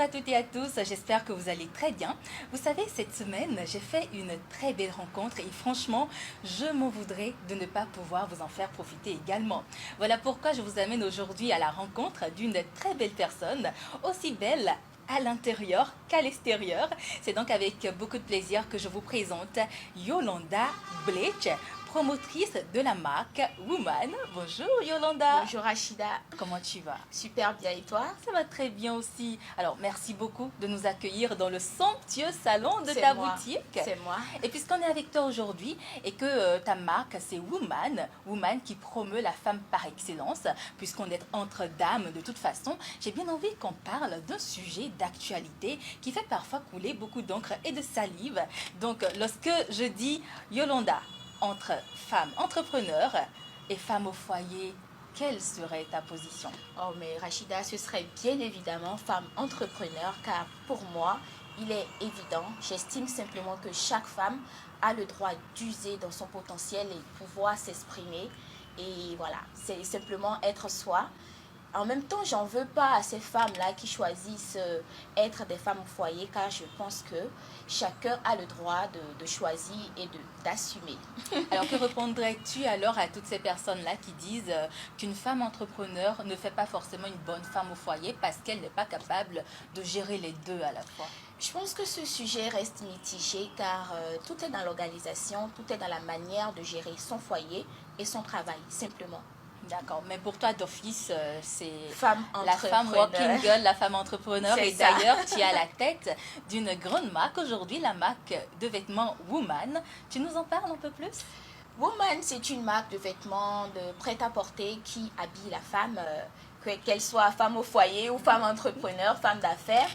Bonjour à toutes et à tous, j'espère que vous allez très bien. Vous savez, cette semaine, j'ai fait une très belle rencontre et franchement, je m'en voudrais de ne pas pouvoir vous en faire profiter également. Voilà pourquoi je vous amène aujourd'hui à la rencontre d'une très belle personne, aussi belle à l'intérieur qu'à l'extérieur. C'est donc avec beaucoup de plaisir que je vous présente Yolanda Bleach, promotrice de la marque Woman. Bonjour Yolanda. Bonjour Rachida. Comment tu vas? Super bien et toi? Ça va très bien aussi. Alors merci beaucoup de nous accueillir dans le somptueux salon de C'est ta moi. boutique. C'est moi. Et puisqu'on est avec toi aujourd'hui et que ta marque c'est Woman, Woman qui promeut la femme par excellence, puisqu'on est entre dames de toute façon, j'ai bien envie qu'on parle d'un sujet d'actualité qui fait parfois couler beaucoup d'encre et de salive. Donc lorsque je dis Yolanda, entre femmes entrepreneurs et femmes au foyer, quelle serait ta position? Oh mais Rachida, ce serait bien évidemment femme entrepreneur car pour moi, il est évident, j'estime simplement que chaque femme a le droit d'user dans son potentiel et pouvoir s'exprimer. Et voilà, c'est simplement être soi. En même temps, j'en veux pas à ces femmes-là qui choisissent être des femmes au foyer car je pense que chacun a le droit de choisir et d'assumer. Alors que répondrais-tu alors à toutes ces personnes-là qui disent qu'une femme entrepreneur ne fait pas forcément une bonne femme au foyer parce qu'elle n'est pas capable de gérer les deux à la fois? Je pense que ce sujet reste mitigé car tout est dans l'organisation, tout est dans la manière de gérer son foyer et son travail, simplement. D'accord, mais pour toi d'office, c'est Femme la femme working girl, la femme entrepreneur. C'est Et ça. d'ailleurs, tu es à la tête d'une grande marque aujourd'hui, la marque de vêtements Woman. Tu nous en parles un peu plus? Woman, c'est une marque de vêtements de prêt-à-porter qui habille la femme, qu'elle soit femme au foyer ou femme entrepreneur, femme d'affaires,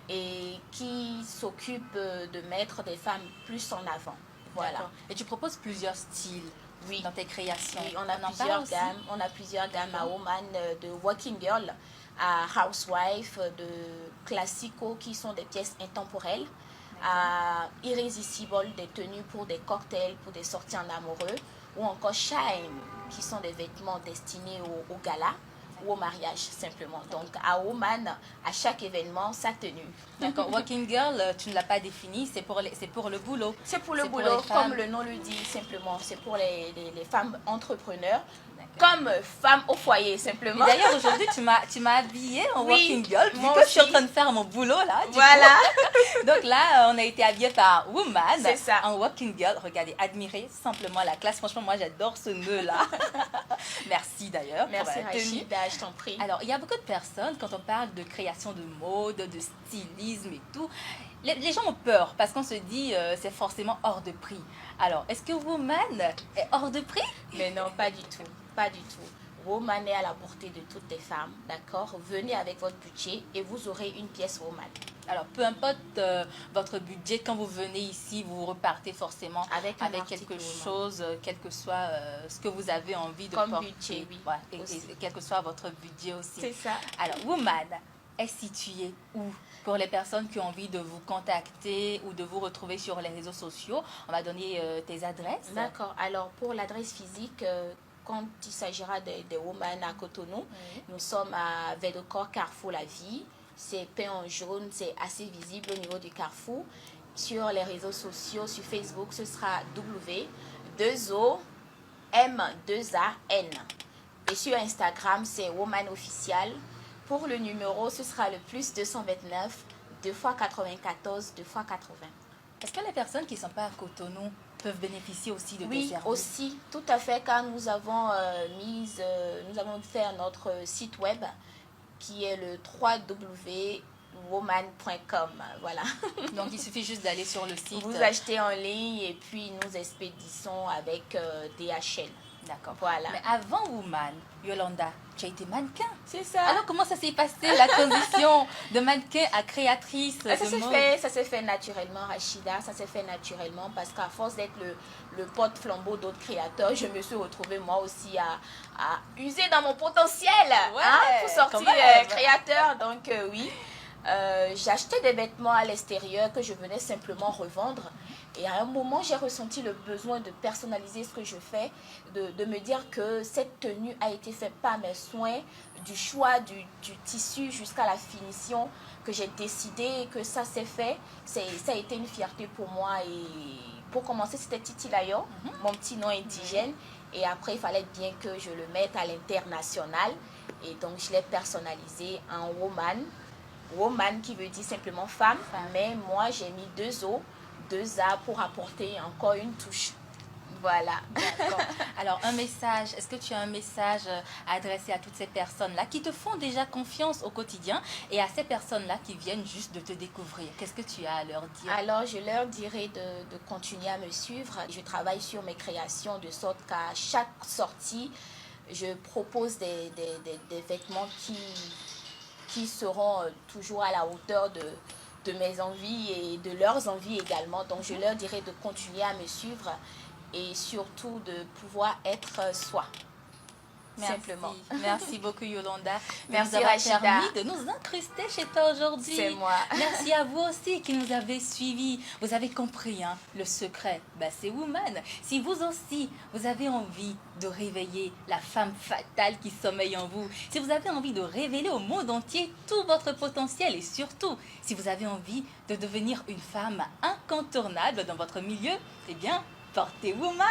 et qui s'occupe de mettre des femmes plus en avant. Voilà. D'accord. Et tu proposes plusieurs styles Oui. dans tes créations. Oui, on a en parle plusieurs aussi? gammes. On a plusieurs gammes à Woman, de working girl à housewife, de classico qui sont des pièces intemporelles, à irrésistible, des tenues pour des cocktails, pour des sorties en amoureux, ou encore shine qui sont des vêtements destinés au gala ou au mariage simplement. Donc à Woman, à chaque événement, sa tenue. D'accord. Working girl, tu ne l'as pas défini, c'est pour le boulot. C'est pour le C'est pour boulot, les femmes. comme le nom le dit simplement. C'est pour les femmes entrepreneurs, comme femmes au foyer Mais simplement. d'ailleurs, aujourd'hui, tu m'as habillée en Oui, working girl, vu moi que je suis en aussi. train de faire mon boulot là. du Voilà. coup. Donc là, on a été habillés par Woman C'est ça. en working girl. Regardez, admirez simplement la classe. Franchement, moi, j'adore ce nœud là. Merci d'ailleurs. pour Merci la tenue. Rachida, je t'en prie. Alors, il y a beaucoup de personnes, quand on parle de création de mode, de stylisme et tout, les gens ont peur parce qu'on se dit c'est forcément hors de prix. Alors, est-ce que Woman est hors de prix? Mais non, pas du tout. Pas du tout. Woman est à la portée de toutes les femmes, d'accord? Venez avec votre budget et vous aurez une pièce Woman. Alors, peu importe votre budget, quand vous venez ici, vous repartez forcément Avec un quelque article chose, quel que soit ce que vous avez envie de Comme porter. budget, oui, Ouais, et aussi. quel que soit votre budget aussi. C'est ça. Alors, Woman est située où? Pour les personnes qui ont envie de vous contacter ou de vous retrouver sur les réseaux sociaux, on va donner tes adresses. D'accord. Alors, pour l'adresse physique, quand il s'agira des Woman à Cotonou, nous sommes à Védocor, Carrefour La Vie. C'est peint en jaune, c'est assez visible au niveau du carrefour. Sur les réseaux sociaux, sur Facebook, ce sera W2OM2AN. Et sur Instagram, c'est Woman Official. Pour le numéro, ce sera le plus 229 2x94 2x80. Est-ce que les personnes qui ne sont pas à Cotonou peuvent bénéficier aussi de tes Oui, services? aussi, tout à fait, car nous avons fait notre site web qui est le www.woman.com. Voilà. Donc, il suffit juste d'aller sur le site. Vous achetez en ligne et puis nous expédissons avec DHL. D'accord. Voilà. Mais avant Woman, Yolanda, tu as été mannequin. C'est ça. Alors, comment ça s'est passé, la transition de mannequin à créatrice de mode? Ça s'est fait naturellement, Rachida. Ça s'est fait naturellement parce qu'à force d'être le porte-flambeau d'autres créateurs, je me suis retrouvée moi aussi à user dans mon potentiel pour sortir créateur. Donc, oui. J'achetais des vêtements à l'extérieur que je venais simplement revendre. Et à un moment, j'ai ressenti le besoin de personnaliser ce que je fais, de me dire que cette tenue a été faite par mes soins, du choix du tissu jusqu'à la finition, que j'ai décidé que ça s'est fait. Ça a été une fierté pour moi. Et pour commencer, c'était Titilayo, mon petit nom indigène. Et après, il fallait bien que je le mette à l'international. Et donc, je l'ai personnalisé en woman. Woman qui veut dire simplement femme. Mais moi, j'ai mis 2 O, 2 A pour apporter encore une touche. Voilà. D'accord. Alors, un message, est-ce que tu as un message à adresser à toutes ces personnes-là qui te font déjà confiance au quotidien et à ces personnes-là qui viennent juste de te découvrir? Qu'est-ce que tu as à leur dire? Alors, je leur dirais de continuer à me suivre. Je travaille sur mes créations de sorte qu'à chaque sortie, je propose des vêtements qui seront toujours à la hauteur de mes envies et de leurs envies également. Donc, je leur dirais de continuer à me suivre et surtout de pouvoir être soi. Merci. Simplement. Merci beaucoup Yolanda. Merci de nous avoir Rachida. permis de nous incruster chez toi aujourd'hui. C'est moi. Merci à vous aussi qui nous avez suivis. Vous avez compris, hein, le secret, c'est Woman. Si vous aussi, vous avez envie de réveiller la femme fatale qui sommeille en vous, si vous avez envie de révéler au monde entier tout votre potentiel et surtout, si vous avez envie de devenir une femme incontournable dans votre milieu, eh bien, portez Woman.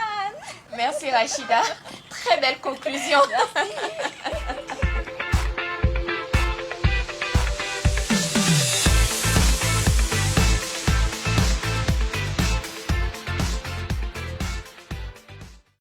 Merci Rachida. Très belle conclusion. Merci.